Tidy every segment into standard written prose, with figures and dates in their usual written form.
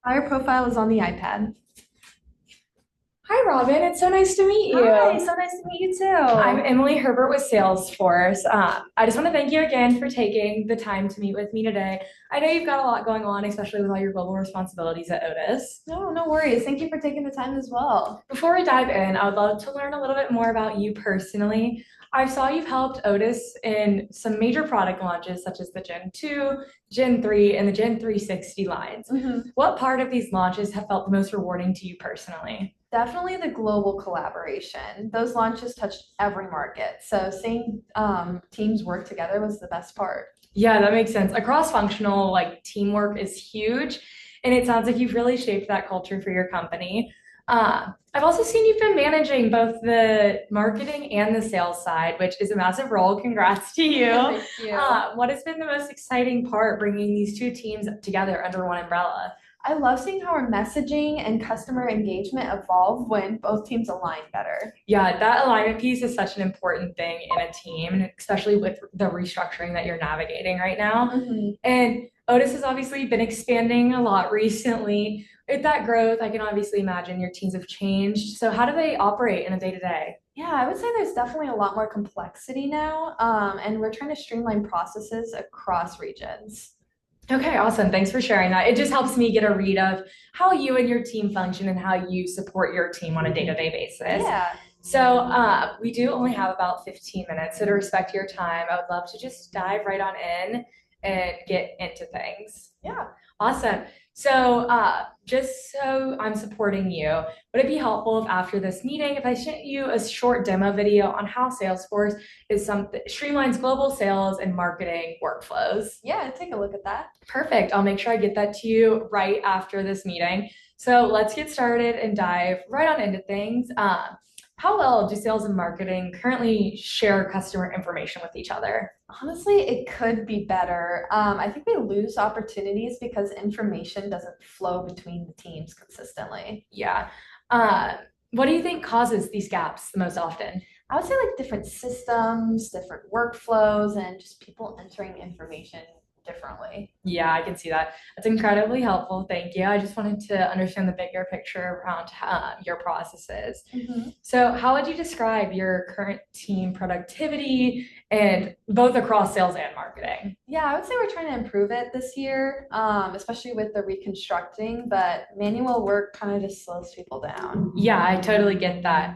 Our profile is on the iPad. Hi, Robin. It's so nice to meet Hi, you. so nice to meet you I'm too. Emily Herbert with Salesforce. I just want to thank you again for taking the time to meet with me today. I know you've got a lot going on, especially with all your global responsibilities at Otis. No, no worries. Thank you for taking the time as well. Before we dive in, I would love to learn a little bit more about you personally. I saw you've helped Otis in some major product launches, such as the Gen 2, Gen 3, and the Gen 360 lines. hmm What part of these launches have felt the most rewarding to you personally? Definitely the global collaboration. Those launches touched every market. So seeing teams work together was the best part. Yeah, that makes sense. A cross-functional like teamwork is huge, and it sounds like you've really shaped that culture for your company. I've also seen you've been managing both the marketing and the sales side, which is a massive role. Congrats to you. Thank you. What has been the most exciting part bringing these two teams together under one umbrella? I love seeing how our messaging and customer engagement evolve when both teams align better. Yeah, that alignment piece is such an important thing in a team, and especially with the restructuring that you're navigating right now. hmm And Otis has obviously been expanding a lot recently. With that growth, I can obviously imagine your teams have changed. So, how do they operate in a day to day? Yeah, I would say there's definitely a lot more complexity now, and we're trying to streamline processes across regions. Okay, awesome. Thanks for sharing that. It just helps me get a read of how you and your team function and how you support your team on a day to day basis. Yeah, So, we do only have about 15 minutes. So, to respect your time, I would love to just dive right on in and get into things. yeah. Awesome. So, just so I'm supporting you, would it be helpful if after this meeting, if I sent you a short demo video on how Salesforce is something streamlines global sales and marketing workflows? Yeah, take a look at that. Perfect. I'll make sure I get that to you right after this meeting. So let's get started and dive right on into things. How well do sales and marketing currently share customer information with each other? Honestly, it could be better. I think we lose opportunities because information doesn't flow between the teams consistently. Yeah. Uh, what do you think causes these gaps the most often? I would say like different systems, different workflows, and just people entering information differently. Yeah, I can see that. That's incredibly helpful. Thank you. I just wanted to understand the bigger picture around your processes. Mhm. So, how would you describe your current team productivity and both across sales and marketing? Yeah, I would say we're trying to improve it this year, especially with the reconstructing, but manual work kind of just slows people down. Yeah, I totally get that.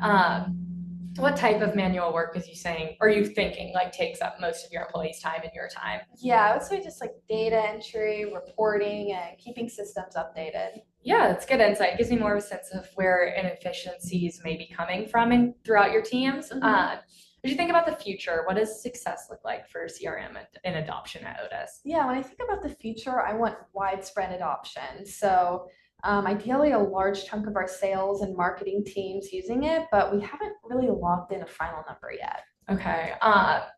What type of manual work is you saying, are you thinking like takes up most of your employees' time and your time? Yeah, I would say just like data entry, reporting, and keeping systems updated. Yeah, that's good insight. It gives me more of a sense of where inefficiencies may be coming from and throughout your teams. Mhm. As you think about the future, what does success look like for CRM and adoption at Otis? Yeah, when I think about the future, I want widespread adoption. So, ideally, a large chunk of our sales and marketing teams using it, but we haven't really locked in a final number yet. Okay.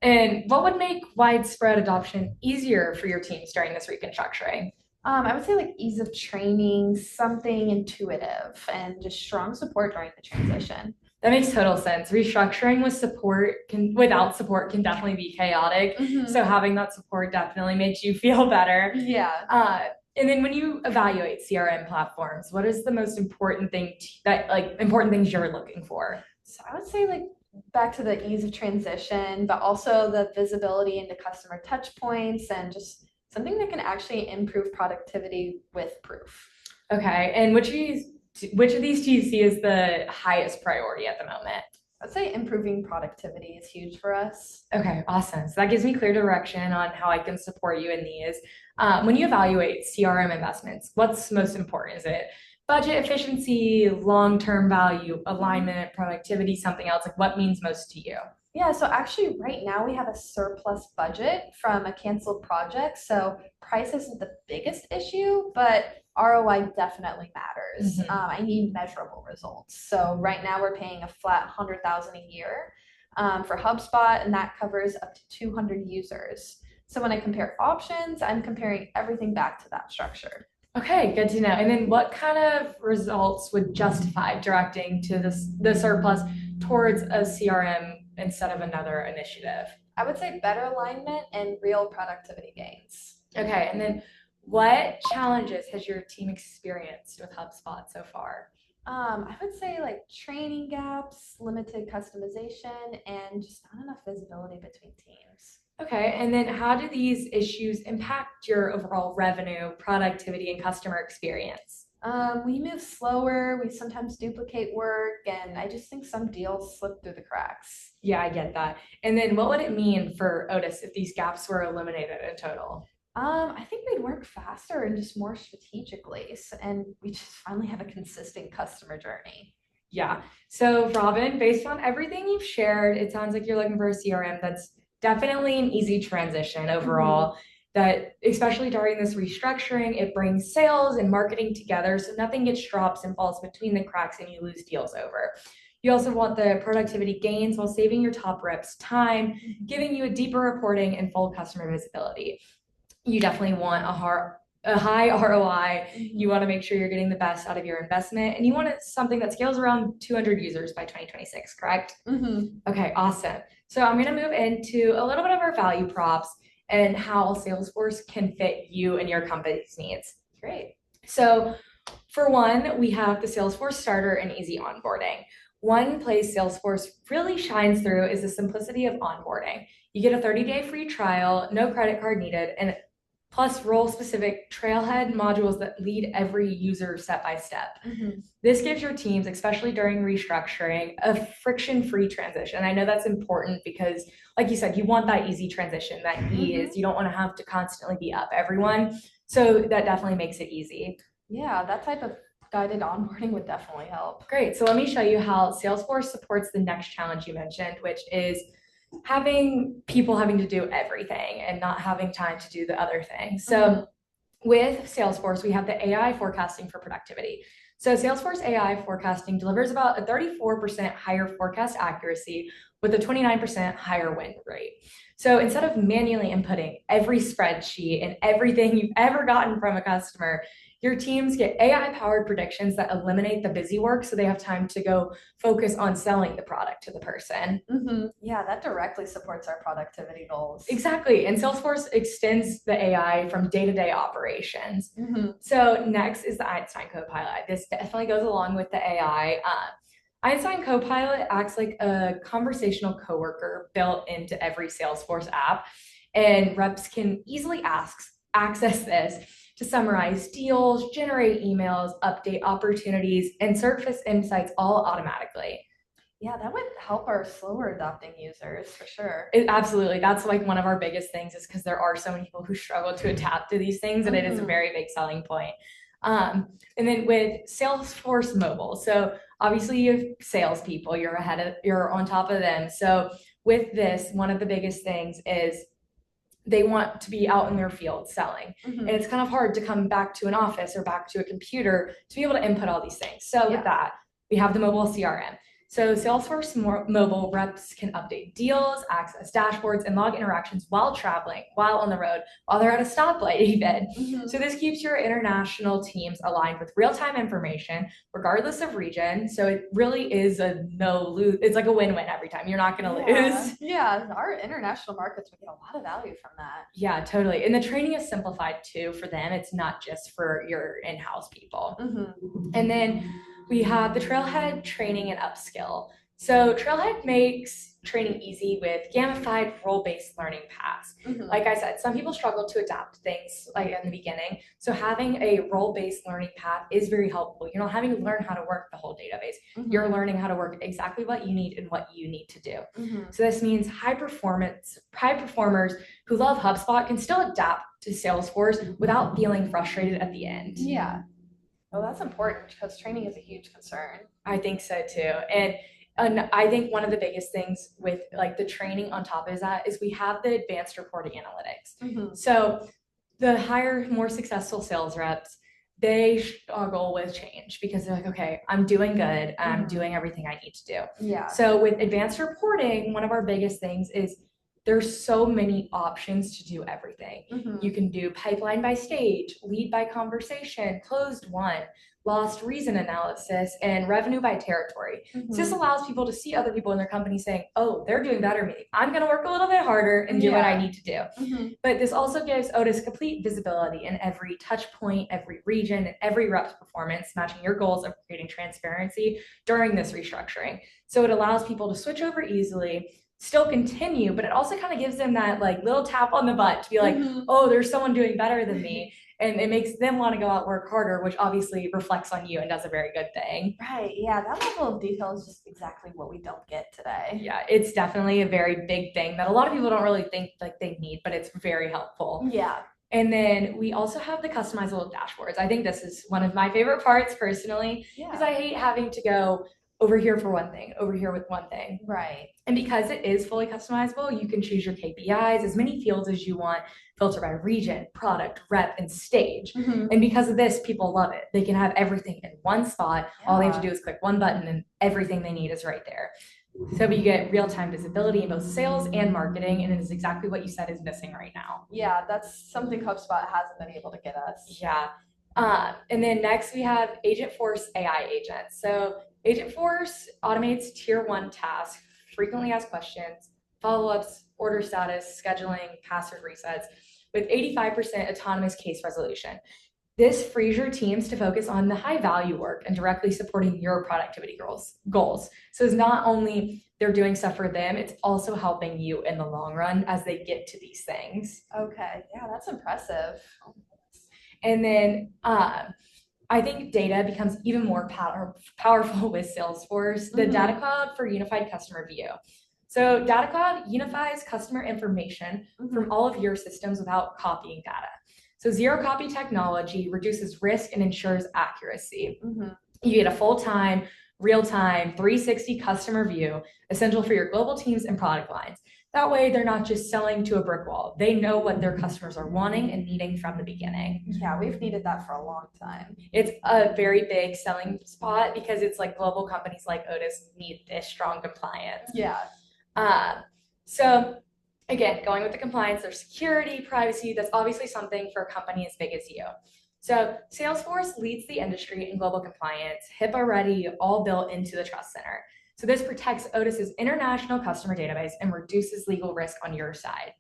And what would make widespread adoption easier for your teams during this reconstructing? I would say like ease of training, something intuitive, and just strong support during the transition. That makes total sense. Restructuring with support can without support can definitely be chaotic. So hmm having that support definitely makes you feel better. Yeah. And then when you evaluate CRM platforms, what is the most important thing that like important things you're looking for? So I would say like back to the ease of transition, but also the visibility into customer touch points and just something that can actually improve productivity with proof. Okay. And which of these do you see as the highest priority at the moment? I'd say improving productivity is huge for us. Okay, awesome. So that gives me clear direction on how I can support you in these. When you evaluate CRM investments, what's most important? Is it budget efficiency, long-term value, alignment, productivity, something else? Like what means most to you? Yeah, so actually, right now we have a surplus budget from a canceled project. So price isn't the biggest issue, but ROI definitely matters. Mhm. I need measurable results. So right now we're paying a flat 100,000 a year for HubSpot, and that covers up to 200 users. So when I compare options, I'm comparing everything back to that structure. Okay, good to know. And then what kind of results would justify directing to the surplus towards a CRM instead of another initiative? I would say better alignment and real productivity gains. Okay, and then What challenges has your team experienced with HubSpot so far? I would say like training gaps, limited customization, and just not enough visibility between teams. Okay, and then how do these issues impact your overall revenue, productivity, and customer experience? We move slower, we sometimes duplicate work, and I just think some deals slip through the cracks. Yeah, I get that. And then what would it mean for Otis if these gaps were eliminated in total? I think we'd work faster and just more strategically, and we just finally have a consistent customer journey. Yeah. So, Robin, based on everything you've shared, it sounds like you're looking for a CRM that's definitely an easy transition overall. That, especially during this restructuring, it brings sales and marketing together so nothing gets drops and falls between the cracks and you lose deals over. You also want the productivity gains while saving your top reps time, giving you a deeper reporting and full customer visibility. You definitely want a high ROI. You want to make sure you're getting the best out of your investment, and you want something that scales around 200 users by 2026, correct? Okay, awesome. So I'm going to move into a little bit of our value props and how Salesforce can fit you and your company's needs. Great. So for one, we have the Salesforce Starter and easy onboarding. One place Salesforce really shines through is the simplicity of onboarding. You get a 30-day free trial, no credit card needed, and plus role-specific trailhead modules that lead every user step by step. This gives your teams, especially during restructuring, a friction-free transition. I know that's important because, like you said, you want that easy transition, that ease. You don't want to have to constantly be up everyone. So that definitely makes it easy. Yeah, that type of guided onboarding would definitely help. Great. So let me show you how Salesforce supports the next challenge you mentioned, which is having people having to do everything and not having time to do the other thing. So with Salesforce, we have the AI forecasting for productivity. So Salesforce AI forecasting delivers about a 34% higher forecast accuracy with a 29% higher win rate. So instead of manually inputting every spreadsheet and everything you've ever gotten from a customer, your teams get AI-powered predictions that eliminate the busy work so they have time to go focus on selling the product to the person. Yeah, that directly supports our productivity goals. Exactly. And Salesforce extends the AI from day-to-day operations. So next is the Einstein Copilot. This definitely goes along with the AI. Einstein Copilot acts like a conversational coworker built into every Salesforce app, and reps can easily access this to summarize deals, generate emails, update opportunities, and surface insights all automatically. Yeah, that would help our slower adopting users for sure. Absolutely. That's like one of our biggest things is because there are so many people who struggle to adapt to these things, and it is a very big selling point. And then with Salesforce Mobile, so obviously you have salespeople, you're on top of them. So with this, one of the biggest things is they want to be out in their field selling. And it's kind of hard to come back to an office or back to a computer to be able to input all these things. So with that, we have the mobile CRM. So Salesforce Mobile reps can update deals, access dashboards, and log interactions while traveling, while on the road, while they're at a stoplight even. So this keeps your international teams aligned with real-time information, regardless of region. So it really is a no-lose. It's like a win-win every time. You're not going to lose. Yeah, our international markets would get a lot of value from that. Yeah, totally. And the training is simplified too for them. It's not just for your in-house people. And then we have the Trailhead training and upskill. So Trailhead makes training easy with gamified role-based learning paths. Like I said, some people struggle to adapt things like in the beginning. So having a role-based learning path is very helpful. You're not having to learn how to work the whole database. You're learning how to work exactly what you need and what you need to do. So this means high performers who love HubSpot can still adapt to Salesforce without feeling frustrated at the end. Yeah. Well, that's important because training is a huge concern. I think so too. And I think one of the biggest things with like the training on top of that is we have the advanced reporting analytics. So the higher, more successful sales reps, they struggle with change because they're like, okay, I'm doing good. I'm doing everything I need to do. Yeah. So with advanced reporting, one of our biggest things is there's so many options to do everything. Mhm. You can do pipeline by stage, lead by conversation, closed won, lost reason analysis, and revenue by territory. So this Mhm. allows people to see other people in their company saying, oh, they're doing better than me. I'm going to work a little bit harder and do what I Yeah. need to do. Mhm. But this also gives Otis complete visibility in every touch point, every region, and every rep's performance, matching your goals of creating transparency during this restructuring. So it allows people to switch over easily, still continue, but it also kind of gives them that like little tap on the butt to be like, Mhm. oh, there's someone doing better than me. And it makes them want to go out work harder, which obviously reflects on you and does a very good thing. Right. Yeah, that level of detail is just exactly what we don't get today. Yeah, it's definitely a very big thing that a lot of people don't really think like they need, but it's very helpful. Yeah. And then we also have the customizable dashboards. I think this is one of my favorite parts personally, because Yeah. I hate having to go over here for one thing, over here with one thing. Right. And because it is fully customizable, you can choose your KPIs, as many fields as you want, filter by region, product, rep, and stage. Mhm. And because of this, people love it. They can have everything in one spot. All they have to Yeah. do is click one button and everything they need is right there. So you get real-time visibility in both sales and marketing, and it is exactly what you said is missing right now. Yeah, that's something HubSpot hasn't been able to get us. Yeah. And then next we have Agent Force AI agents. So Agent Force automates tier 1 tasks, frequently asked questions, follow-ups, order status, scheduling, password resets, with 85% autonomous case resolution. This frees your teams to focus on the high value work and directly supporting your productivity goals. So it's not only they're doing stuff for them, it's also helping you in the long run as they get to these things. Okay. Yeah, that's impressive. And then I think data becomes even more powerful with Salesforce, the Data Cloud for Unified Customer View. So Data Cloud unifies customer information from all of your systems without copying data. So zero copy technology reduces risk and ensures accuracy. You get a full-time, real-time, 360 customer view, essential for your global teams and product lines. That way, they're not just selling to a brick wall. They know what their customers are wanting and needing from the beginning. Yeah, we've needed that for a long time. It's a very big selling spot because it's like global companies like Otis need this strong compliance. Yeah. So again, going with the compliance, there's security, privacy. That's obviously something for a company as big as you. So Salesforce leads the industry in global compliance, HIPAA ready, all built into the Trust Center. So this protects Otis's international customer database and reduces legal risk on your side.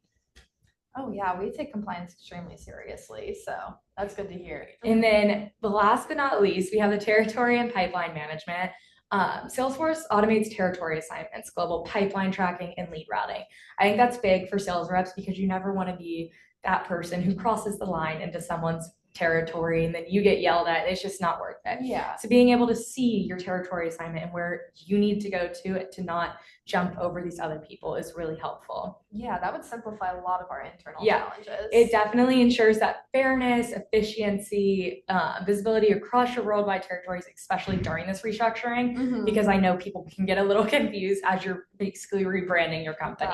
Oh yeah, we take compliance extremely seriously, so that's good to hear. And then the last but not least, we have the territory and pipeline management. Salesforce automates territory assignments, global pipeline tracking, and lead routing. I think that's big for sales reps because you never want to be that person who crosses the line into someone's territory and then you get yelled at. It's just not worth it. Yeah. So being able to see your territory assignment and where you need to go to not jump over these other people is really helpful. Yeah, that would simplify a lot of our internal Yeah, challenges. It definitely ensures that fairness, efficiency, visibility across your worldwide territories, especially during this restructuring, because I know people can get a little confused as you're basically rebranding your company.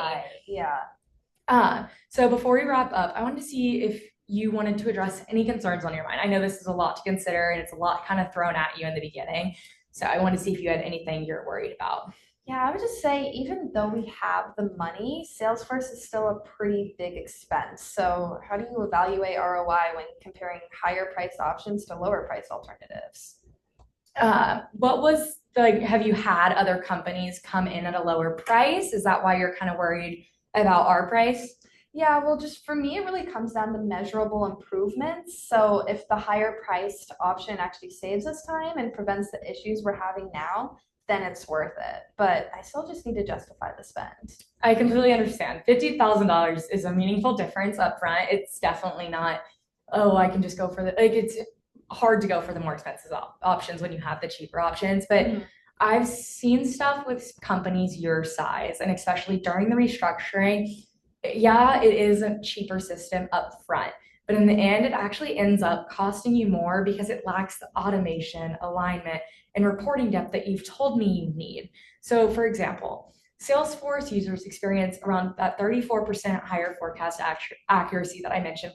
Yeah. So before we wrap up, I wanted to see if you wanted to address any concerns on your mind. I know this is a lot to consider and it's a lot kind of thrown at you in the beginning. So I wanted to see if you had anything you're worried about. Yeah, I would just say even though we have the money, Salesforce is still a pretty big expense. So how do you evaluate ROI when comparing higher priced options to lower priced alternatives? Have you had other companies come in at a lower price? Is that why you're kind of worried about our price? Yeah, well, just for me, it really comes down to measurable improvements. So if the higher priced option actually saves us time and prevents the issues we're having now, then it's worth it. But I still just need to justify the spend. I completely understand. $50,000 is a meaningful difference up front. It's definitely not, oh, I can just go for it's hard to go for the more expensive options when you have the cheaper options. But I've seen stuff with companies your size, and especially during the restructuring, yeah, it is a cheaper system up front, but in the end, it actually ends up costing you more because it lacks the automation, alignment, and reporting depth that you've told me you need. So for example, Salesforce users experience around that 34% higher forecast accuracy that I mentioned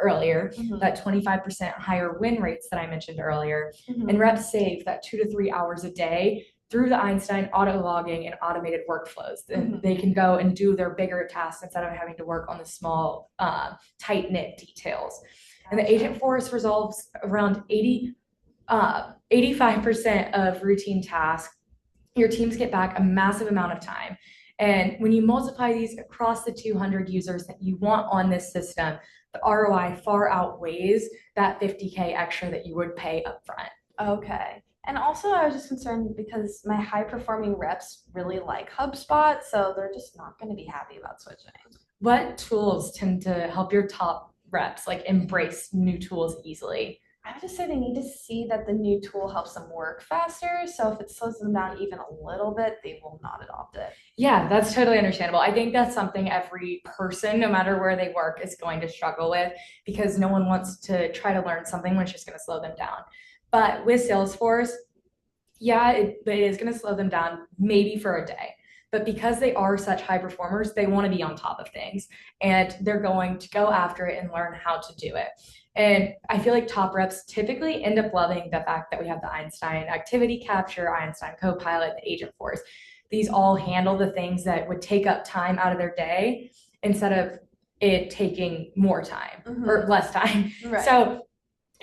earlier, that 25% higher win rates that I mentioned earlier, and reps save that 2 to 3 hours a day through the Einstein auto logging and automated workflows. And Mhm. they can go and do their bigger tasks instead of having to work on the small, tight knit details. And the agent Gotcha. force resolves around 85% of routine tasks. Your teams get back a massive amount of time. And when you multiply these across the 200 users that you want on this system, the ROI far outweighs that 50K extra that you would pay upfront. Okay. And also, I was just concerned because my high performing reps really like HubSpot, so they're just not going to be happy about switching. What tools tend to help your top reps like embrace new tools easily? I would just say they need to see that the new tool helps them work faster. So if it slows them down even a little bit, they will not adopt it. Yeah, that's totally understandable. I think that's something every person, no matter where they work, is going to struggle with because no one wants to try to learn something when it's just going to slow them down. But with Salesforce, yeah, it is going to slow them down maybe for a day. But because they are such high performers, they want to be on top of things and they're going to go after it and learn how to do it. And I feel like top reps typically end up loving the fact that we have the Einstein activity capture, Einstein Copilot, the agent force. These all handle the things that would take up time out of their day instead of it taking more time or less time. Right. So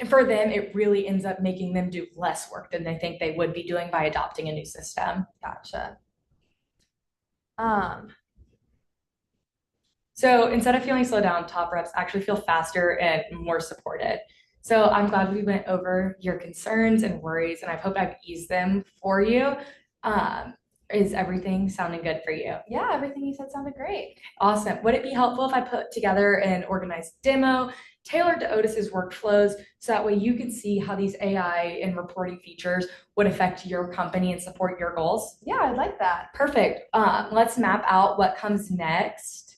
for them, it really ends up making them do less work than they think they would be doing by adopting a new system. Gotcha. So instead of feeling slowed down, top reps actually feel faster and more supported. So I'm glad we went over your concerns and worries, and I hope I've eased them for you. Is everything sounding good for you? Yeah, everything you said sounded great. Awesome. Would it be helpful if I put together an organized demo tailored to Otis's workflows so that way you can see how these AI and reporting features would affect your company and support your goals? Yeah, I'd like that. Perfect. Let's map out what comes next.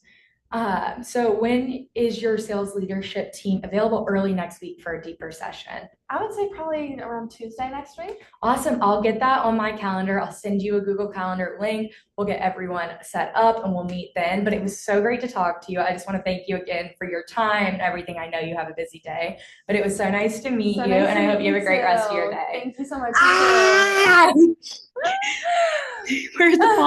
So when is your sales leadership team available early next week for a deeper session? I would say probably around Tuesday next week. Awesome. I'll get that on my calendar. I'll send you a Google Calendar link. We'll get everyone set up and we'll meet then. But it was so great to talk to you. I just want to thank you again for your time and everything. I know you have a busy day, but it was so nice to meet you, and I hope you have a great rest of your day. Thank you so much. Where's the ball?